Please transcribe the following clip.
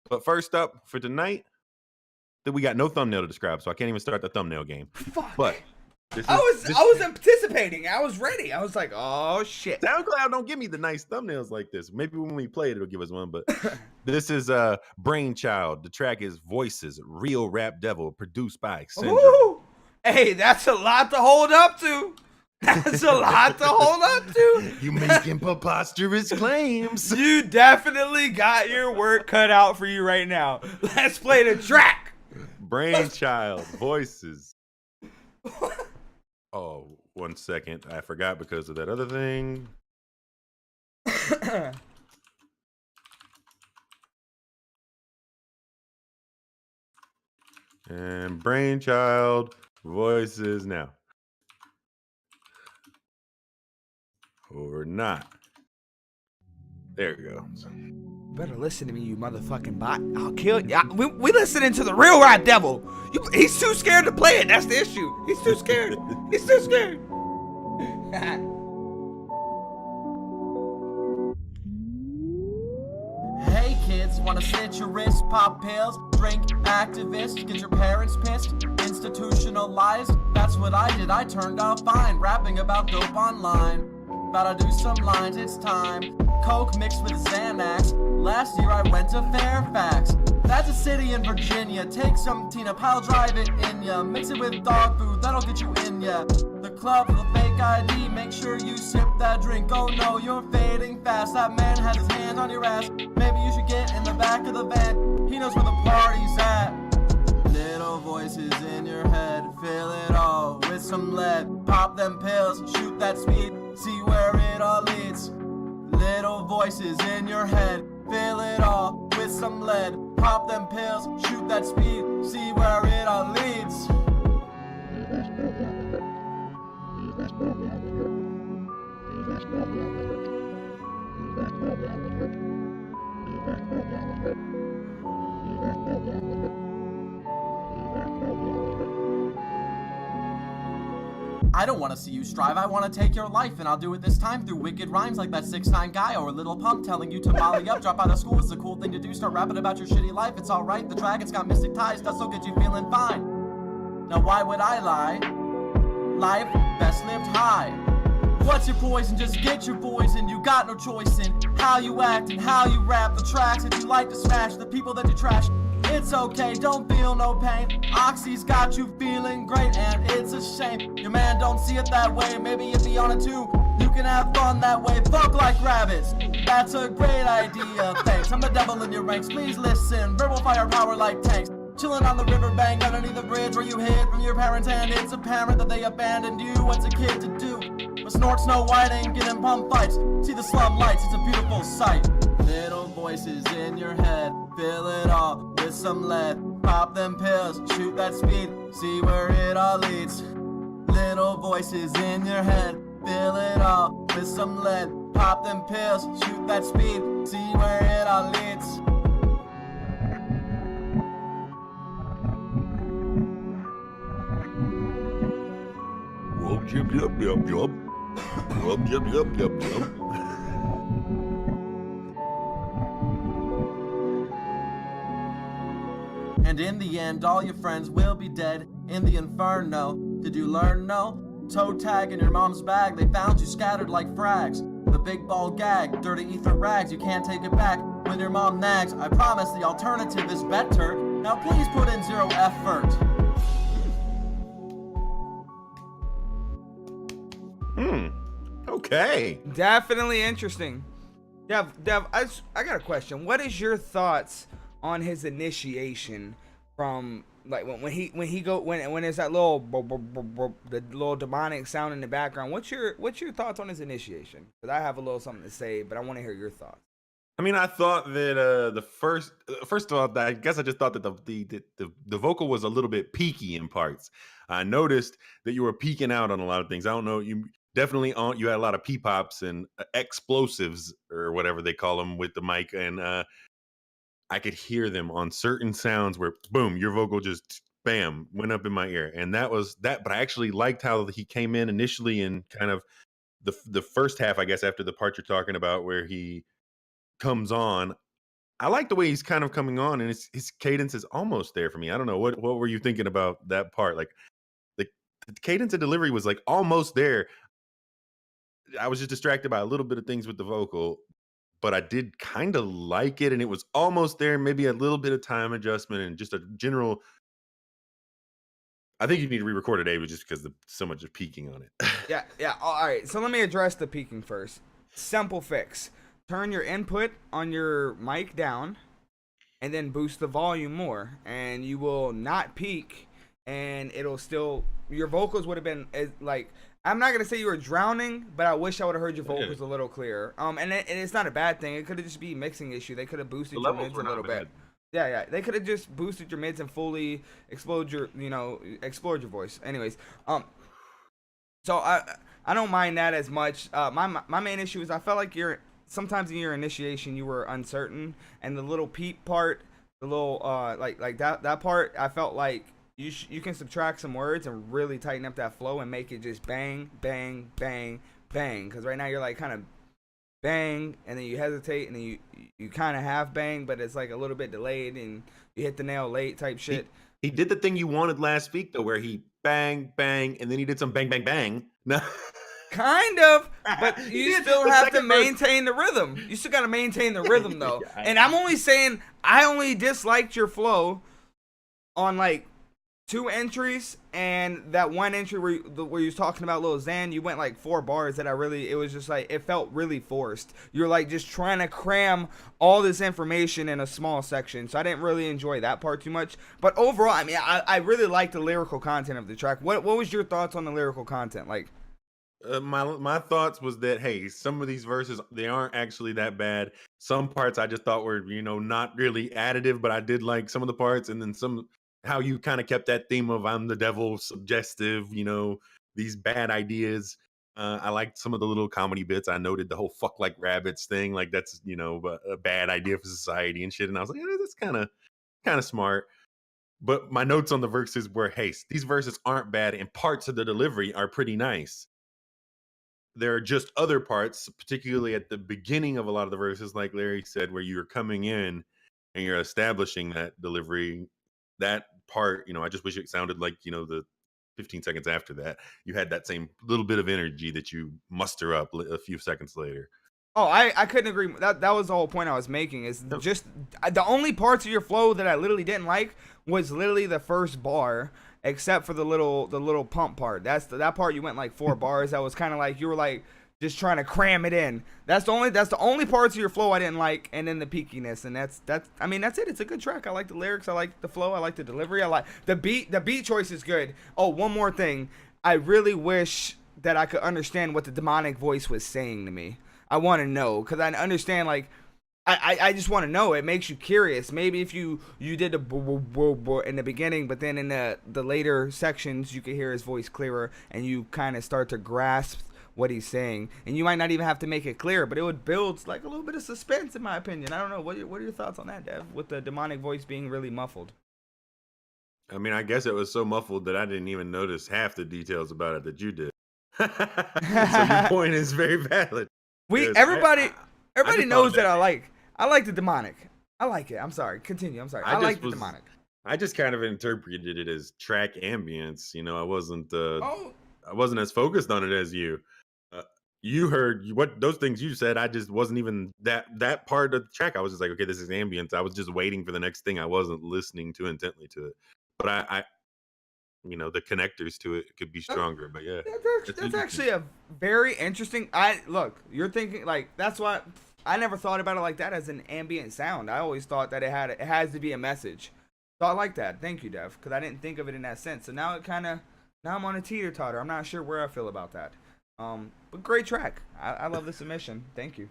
But first up for tonight, that we got no thumbnail to describe, so I can't even start the thumbnail game. Fuck. But I was anticipating. I was ready. I was like, oh shit. SoundCloud don't give me the nice thumbnails like this. Maybe when we play it, it'll give us one. But this is BraneChild. The track is Voices, Real Rap Devil, produced by Syndrome. Ooh. Hey, that's a lot to hold up to. That's a lot to hold up to. You making preposterous claims. You definitely got your work cut out for you right now. Let's play the track. BraneChild, Voices. Oh, 1 second. I forgot because of that other thing. And BraneChild, Voices now. Or not. There we go. Better listen to me, you motherfucking bot. I'll kill you. We listening to the real rap devil. He's too scared to play it. That's the issue. He's too scared. He's too scared. Hey kids, wanna slit your wrist, pop pills, drink activists, get your parents pissed, institutionalized. That's what I did, I turned out fine, rapping about dope online. About to do some lines, it's time. Coke mixed with Xanax. Last year I went to Fairfax. That's a city in Virginia. Take some Tina, pile drive it in ya. Mix it with dog food, that'll get you in ya. The club for the fake ID, make sure you sip that drink. Oh no, you're fading fast. That man has his hands on your ass. Maybe you should get in the back of the van. He knows where the party's at. Little voices in your head, fill it all with some lead. Pop them pills, shoot that speed, see where it all leads. Little voices in your head, fill it all with some lead. Pop them pills, shoot that speed, see where it all leads. I don't want to see you strive, I want to take your life, and I'll do it this time through wicked rhymes like that 6ix9ine guy or a little pump telling you to molly up, drop out of school, it's a cool thing to do, start rapping about your shitty life, it's alright, the dragon's got mystic ties, does so get you feeling fine. Now why would I lie? Life best lived high. What's your poison? Just get your poison, you got no choice in how you act and how you rap, the tracks that you like to smash, the people that you trash. It's okay, don't feel no pain. Oxy's got you feeling great, and it's a shame your man don't see it that way. Maybe if he on it too, you can have fun that way. Fuck like rabbits, that's a great idea. Thanks, I'm the devil in your ranks. Please listen, verbal firepower like tanks. Chilling on the riverbank underneath the bridge where you hid from your parents, and it's apparent that they abandoned you. What's a kid to do? But snort Snow White and get in pump fights. See the slum lights, it's a beautiful sight. Little voices in your head, fill it all with some lead. Pop them pills, shoot that speed, see where it all leads. Little voices in your head, fill it all with some lead. Pop them pills, shoot that speed, see where it all leads. Whoop, yup, yup, yup, yup. Whoop, yup, yup, yup, yup. And in the end, all your friends will be dead in the inferno. Did you learn? No? Toe tag in your mom's bag, they found you scattered like frags. The big ball gag, dirty ether rags, you can't take it back when your mom nags. I promise the alternative is better. Now please put in 0 effort. Okay. Definitely interesting. Dev, I got a question. What is your thoughts on his initiation from like when there's that little the little demonic sound in the background? What's your thoughts on his initiation? Because I have a little something to say, but I want to hear your thoughts. I mean, I thought that the first of all, I guess I just thought that the vocal was a little bit peaky in parts. I noticed that you were peaking out on a lot of things. I don't know, you definitely you had a lot of peepops and explosives or whatever they call them with the mic, and I could hear them on certain sounds where boom, your vocal just bam went up in my ear, and that was that. But I actually liked how he came in initially and kind of the first half, I guess, after the part you're talking about where he comes on. I like the way he's kind of coming on, and his cadence is almost there for me. I don't know what were you thinking about that part? Like the, the cadence and delivery was like almost there. I was just distracted by a little bit of things with the vocal, but I did kind of like it, and it was almost there. Maybe a little bit of time adjustment and just a general. I think you need to re-record it, David, just because so much of peaking on it. Yeah, yeah. All right. So let me address the peaking first. Simple fix. Turn your input on your mic down and then boost the volume more, and you will not peak, and it'll still, your vocals would have been like, I'm not gonna say you were drowning, but I wish I would have heard your vocals a little clearer. And it's not a bad thing. It could have just be a mixing issue. They could have boosted your mids a little bit. Yeah, yeah. They could have just boosted your mids and fully explored your voice. Anyways, so I don't mind that as much. My main issue is I felt like sometimes in your initiation you were uncertain, and the little peep part, the little like that part, I felt like you can subtract some words and really tighten up that flow and make it just bang bang bang bang, because right now you're like kind of bang and then you hesitate and then you kind of half bang, but it's like a little bit delayed and you hit the nail late type shit. He did the thing you wanted last week though, where he bang bang and then he did some bang bang bang. No. Kind of, but you still have to maintain the rhythm. You still got to maintain the rhythm, though. And I'm only saying, I only disliked your flow on like 2 entries, and that 1 entry where you was talking about Lil Xan, you went like 4 bars that it was just like, it felt really forced. You're like just trying to cram all this information in a small section, so I didn't really enjoy that part too much. But overall, I mean, I really liked the lyrical content of the track. What was your thoughts on the lyrical content? Like, my thoughts was that, hey, some of these verses, they aren't actually that bad. Some parts I just thought were, not really additive, but I did like some of the parts. And then how you kind of kept that theme of I'm the devil, suggestive, these bad ideas. I liked some of the little comedy bits. I noted the whole fuck like rabbits thing, like that's a bad idea for society and shit. And I was like, that's kind of smart. But my notes on the verses were, hey, these verses aren't bad, and parts of the delivery are pretty nice. There are just other parts, particularly at the beginning of a lot of the verses, like Larry said, where you're coming in and you're establishing that delivery. That part, I just wish it sounded like, the 15 seconds after that, you had that same little bit of energy that you muster up a few seconds later. Oh, I couldn't agree. That was the whole point I was making. Is just the only parts of your flow that I literally didn't like was literally the first bar, except for the little pump part. That part you went like 4 bars. That was kind of like you were like just trying to cram it in. That's the only parts of your flow I didn't like, and then the peakiness, and that's I mean that's it. It's a good track. I like the lyrics. I like the flow. I like the delivery. I like the beat. The beat choice is good. Oh, one more thing. I really wish that I could understand what the demonic voice was saying to me. I want to know, because I understand, like, I just want to know. It makes you curious. Maybe if you did the in the beginning, but then in the later sections, you could hear his voice clearer, and you kind of start to grasp what he's saying. And you might not even have to make it clear, but it would build, like, a little bit of suspense, in my opinion. I don't know. What are your thoughts on that, Dev, with the demonic voice being really muffled? I mean, I guess it was so muffled that I didn't even notice half the details about it that you did. So your point is very valid. Everybody knows that I like the demonic. I like it. I'm sorry. Continue. I'm sorry. I like the demonic. I just kind of interpreted it as track ambience. I wasn't as focused on it as you. You heard what those things you said. I just wasn't even that part of the track. I was just like, okay, this is ambience. I was just waiting for the next thing. I wasn't listening too intently to it. But I the connectors to it could be stronger. But yeah, that's actually a very interesting. You're thinking like that's why I never thought about it like that as an ambient sound. I always thought that it has to be a message. So I like that. Thank you, Dev, because I didn't think of it in that sense. So now I'm on a teeter totter. I'm not sure where I feel about that. But great track. I love the submission. Thank you.